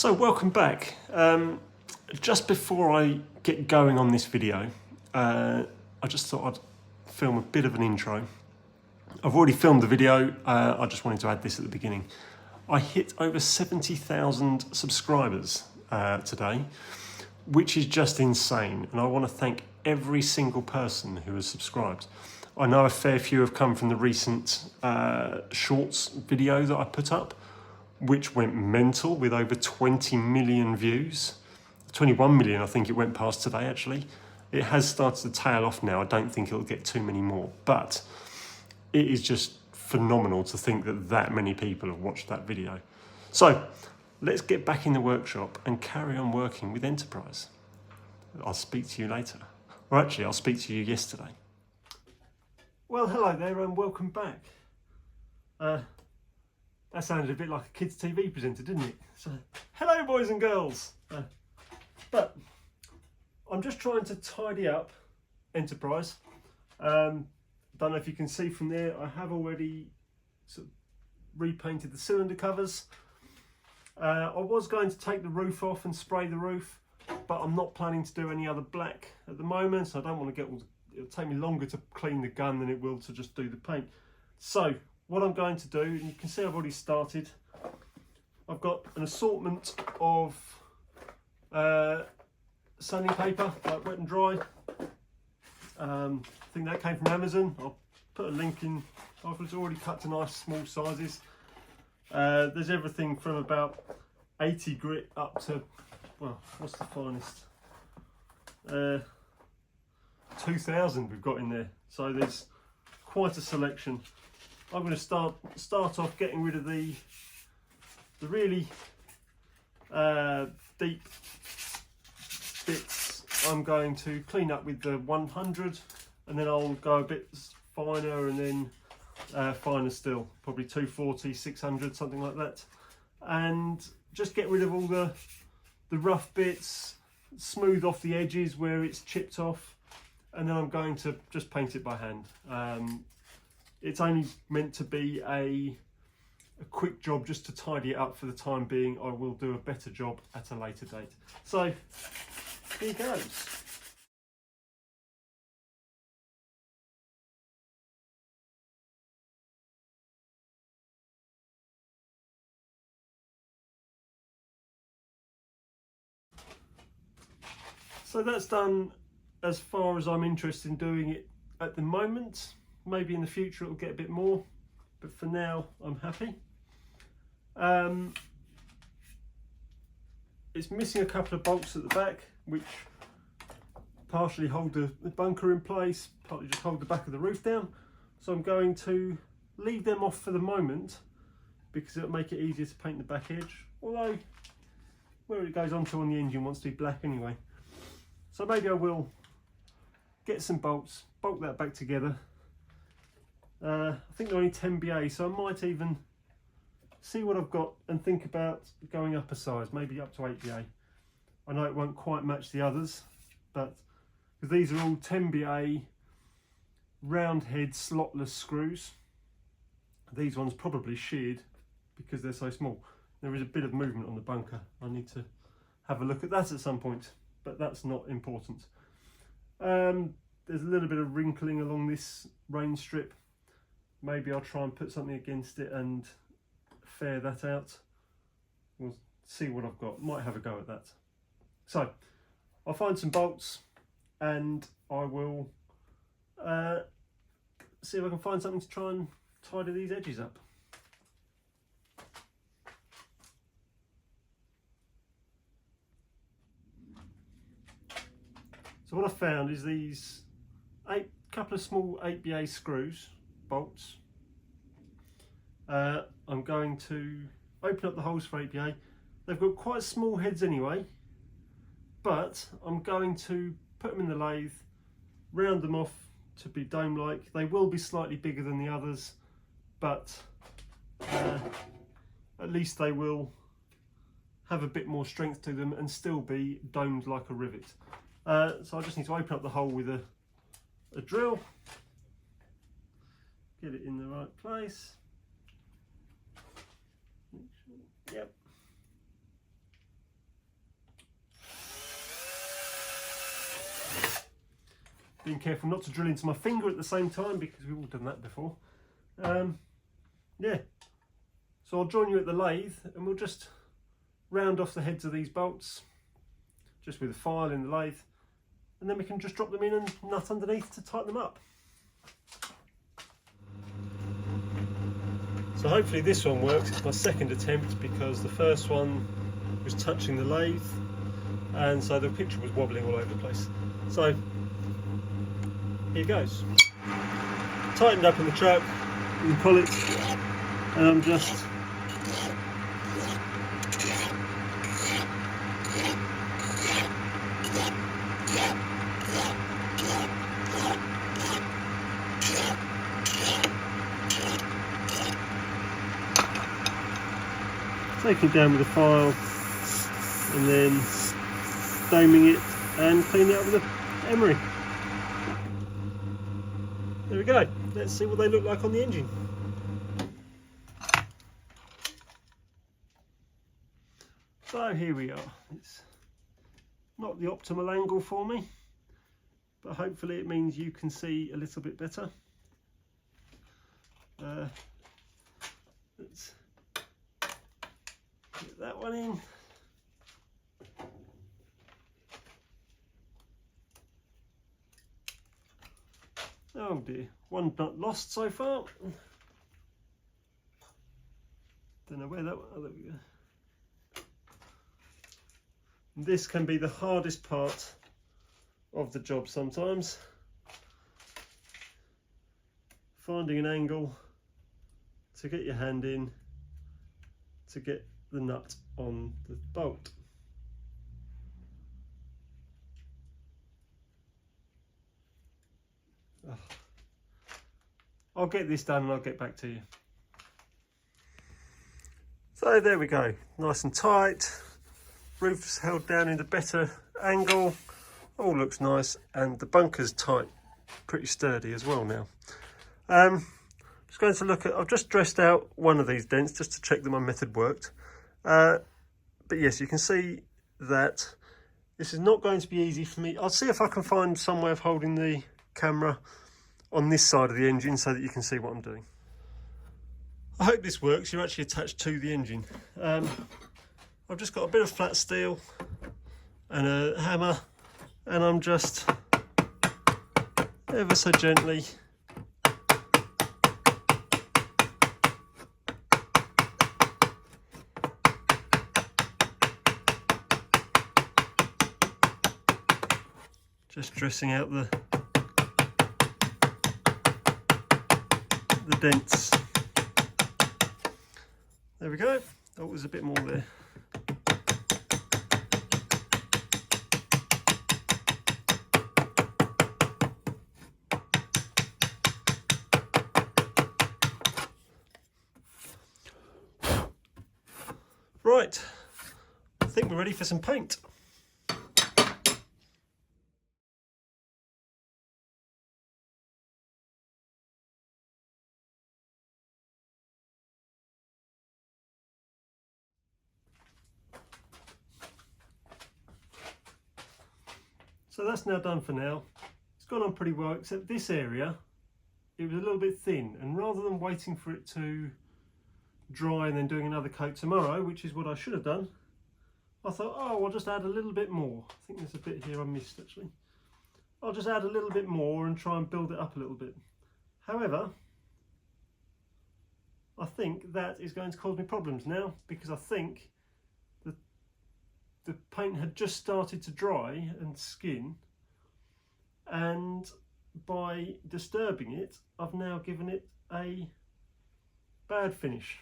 So welcome back. Just before I get going on this video, I just thought I'd film a bit of an intro. I've already filmed the video, I just wanted to add this at the beginning. I hit over 70,000 subscribers today, which is just insane, and I want to thank every single person who has subscribed. I know a fair few have come from the recent shorts video that I put up, which went mental with over 20 million views. 21 million, I think it went past today, actually. It has started to tail off now. I don't think it'll get too many more, but it is just phenomenal to think that that many people have watched that video. So let's get back in the workshop and carry on working with Enterprise. I'll speak to you later. Or actually, I'll speak to you yesterday. Well, hello there and welcome back. That sounded a bit like a kids' TV presenter, didn't it? So, hello boys and girls. But I'm just trying to tidy up Enterprise. Don't know if you can see from there, I have already sort of repainted the cylinder covers. I was going to take the roof off and spray the roof, but I'm not planning to do any other black at the moment, so I don't want to get all it'll take me longer to clean the gun than it will to just do the paint. So what I'm going to do, and you can see I've already started, I've got an assortment of sanding paper, like wet and dry. I think that came from Amazon. I'll put a link in. It's already cut to nice small sizes. There's everything from about 80 grit up to, well, what's the finest? 2000 we've got in there. So there's quite a selection. I'm going to start off getting rid of the really deep bits. I'm going to clean up with the 100, and then I'll go a bit finer, and then finer still, probably 240, 600, something like that, and just get rid of all the rough bits, smooth off the edges where it's chipped off, and then I'm going to just paint it by hand. It's only meant to be a quick job just to tidy it up for the time being. I will do a better job at a later date. So here goes. So that's done as far as I'm interested in doing it at the moment. Maybe in the future it'll get a bit more, but for now I'm happy. It's missing a couple of bolts at the back, which partially hold the bunker in place, partly just hold the back of the roof down. So I'm going to leave them off for the moment because it'll make it easier to paint the back edge, although where it goes onto on the engine wants to be black anyway. So maybe I will get some bolts, bolt that back together. I think they're only 10 BA, so I might even see what I've got and think about going up a size, maybe up to 8 BA. I know it won't quite match the others, but because these are all 10 BA round head slotless screws. These ones probably sheared because they're so small. There is a bit of movement on the bunker. I need to have a look at that at some point, but that's not important. There's a little bit of wrinkling along this rain strip. Maybe I'll try and put something against it and fair that out. We'll see what I've got. Might have a go at that. So I'll find some bolts and I will see if I can find something to try and tidy these edges up. So what I found is these couple of small 8BA screws, bolts. I'm going to open up the holes for 8BA. They've got quite small heads anyway, but I'm going to put them in the lathe, round them off to be dome-like. They will be slightly bigger than the others, but at least they will have a bit more strength to them and still be domed like a rivet. So I just need to open up the hole with a drill, get it in the right place. Yep. being careful not to drill into my finger at the same time, because we've all done that before. Yeah, so I'll join you at the lathe and we'll just round off the heads of these bolts just with a file in the lathe, and then we can just drop them in and nut underneath to tighten them up. So hopefully this one works. It's my second attempt because the first one was touching the lathe and so the picture was wobbling all over the place. So here goes. Tightened up in the truck, in the collet, and I'm just taking it down with a file and then doming it and cleaning it up with an emery. There we go. Let's see what they look like on the engine. So here we are. It's not the optimal angle for me, but hopefully it means you can see a little bit better. Let's get that one in. Oh dear, one nut lost so far. Don't know where that one, oh, there we go. This can be the hardest part of the job sometimes. Finding an angle to get your hand in to get the nut on the bolt. Oh. I'll get this done and I'll get back to you. So there we go, nice and tight. Roof's held down in a better angle. All looks nice, and the bunker's tight, pretty sturdy as well now. Just going to look at, I've just dressed out one of these dents just to check that my method worked. But yes, you can see that this is not going to be easy for me. I'll see if I can find some way of holding the camera on this side of the engine so that you can see what I'm doing. I hope this works. You're actually attached to the engine. I've just got a bit of flat steel and a hammer, and I'm just ever so gently just dressing out the dents. There we go. Oh, there's a bit more there. Right, I think we're ready for some paint. So that's now done for now. It's gone on pretty well, except this area, it was a little bit thin, and rather than waiting for it to dry and then doing another coat tomorrow, which is what I should have done, I thought, oh, I'll just add a little bit more. I think there's a bit here I missed actually. I'll just add a little bit more and try and build it up a little bit. However, I think that is going to cause me problems now, because I think the paint had just started to dry and skin, and by disturbing it, I've now given it a bad finish.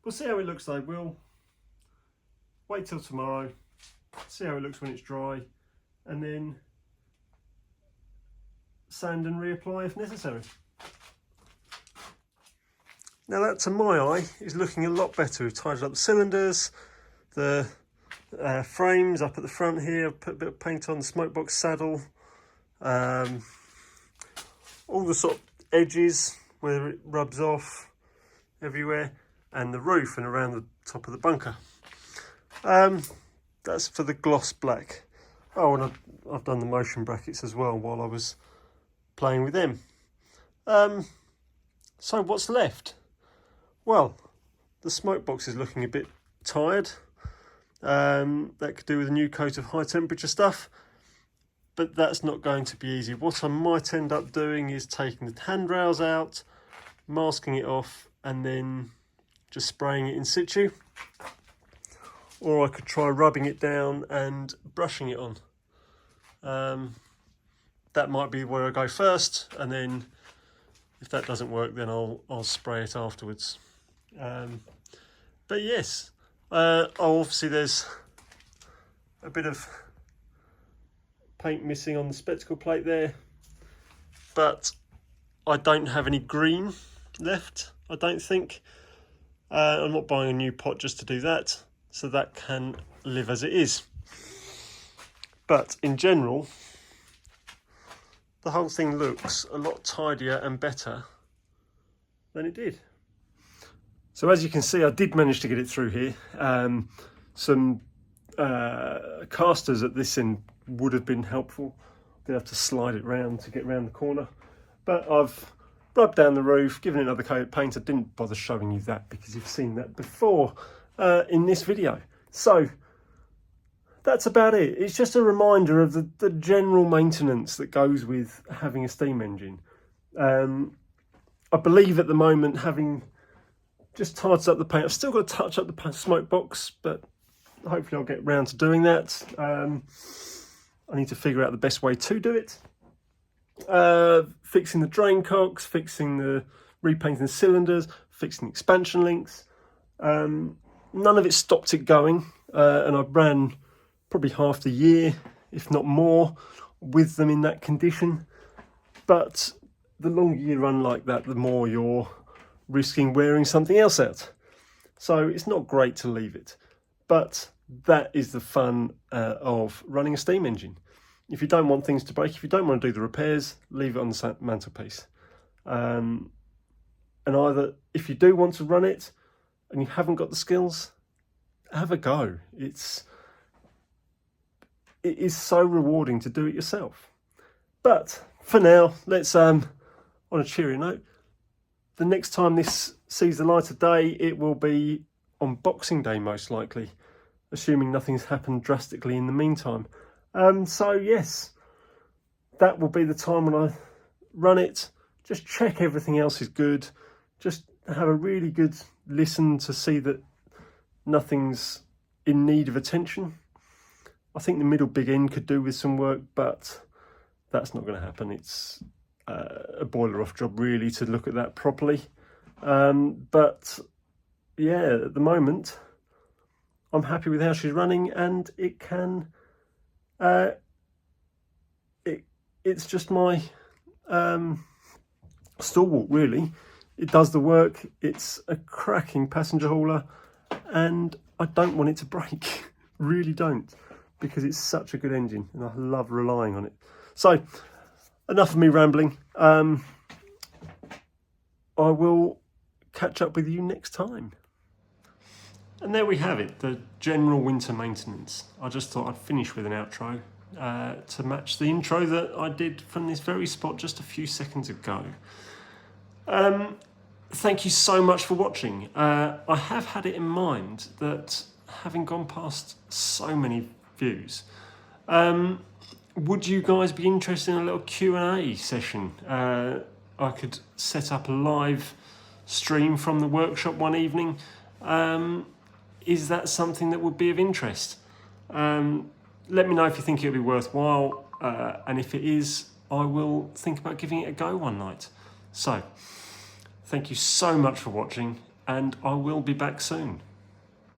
We'll see how it looks though. We'll wait till tomorrow, see how it looks when it's dry, and then sand and reapply if necessary. Now that, to my eye, is looking a lot better. We've tidied up the cylinders, the frames up at the front here, put a bit of paint on the smoke box saddle, all the sort of edges where it rubs off everywhere, and the roof and around the top of the bunker. That's for the gloss black. Oh, and I've done the motion brackets as well while I was playing with them. So what's left? Well, the smoke box is looking a bit tired. That could do with a new coat of high temperature stuff, but that's not going to be easy. What I might end up doing is taking the handrails out, masking it off, and then just spraying it in situ. Or I could try rubbing it down and brushing it on. That might be where I go first, and then if that doesn't work, then I'll spray it afterwards. But yes, obviously there's a bit of paint missing on the spectacle plate there, but I don't have any green left, I don't think. I'm not buying a new pot just to do that, so that can live as it is. But in general, the whole thing looks a lot tidier and better than it did. So as you can see, I did manage to get it through here. Some casters at this end would have been helpful. Did have to slide it round to get round the corner, but I've rubbed down the roof, given it another coat of paint. I didn't bother showing you that because you've seen that before in this video. So that's about it. It's just a reminder of the general maintenance that goes with having a steam engine. I believe at the moment, having just tidied up the paint, I've still got to touch up the smoke box, but hopefully I'll get round to doing that. I need to figure out the best way to do it. Fixing the drain cocks, repainting the cylinders, fixing the expansion links. None of it stopped it going, and I ran probably half the year, if not more, with them in that condition. But the longer you run like that, the more you're risking wearing something else out. So it's not great to leave it, but that is the fun of running a steam engine. If you don't want things to break, if you don't want to do the repairs, leave it on the mantelpiece. And either, if you do want to run it and you haven't got the skills, have a go. It is so rewarding to do it yourself. But for now, let's on a cheery note, the next time this sees the light of day, it will be on Boxing Day most likely, assuming nothing's happened drastically in the meantime. So yes, that will be the time when I run it. Just check everything else is good. Just have a really good listen to see that nothing's in need of attention. I think the middle big end could do with some work, but that's not going to happen. It's a boiler off job really to look at that properly. But yeah, at the moment, I'm happy with how she's running, and it can. It's just my stalwart really. It does the work. It's a cracking passenger hauler, and I don't want it to break. Really don't, because it's such a good engine and I love relying on it. So enough of me rambling. I will catch up with you next time. And there we have it, the general winter maintenance. I just thought I'd finish with an outro to match the intro that I did from this very spot just a few seconds ago. Thank you so much for watching. I have had it in mind that having gone past so many views, would you guys be interested in a little Q&A session? I could set up a live stream from the workshop one evening. Is that something that would be of interest? Let me know if you think it would be worthwhile, and if it is, I will think about giving it a go one night. So, thank you so much for watching, and I will be back soon.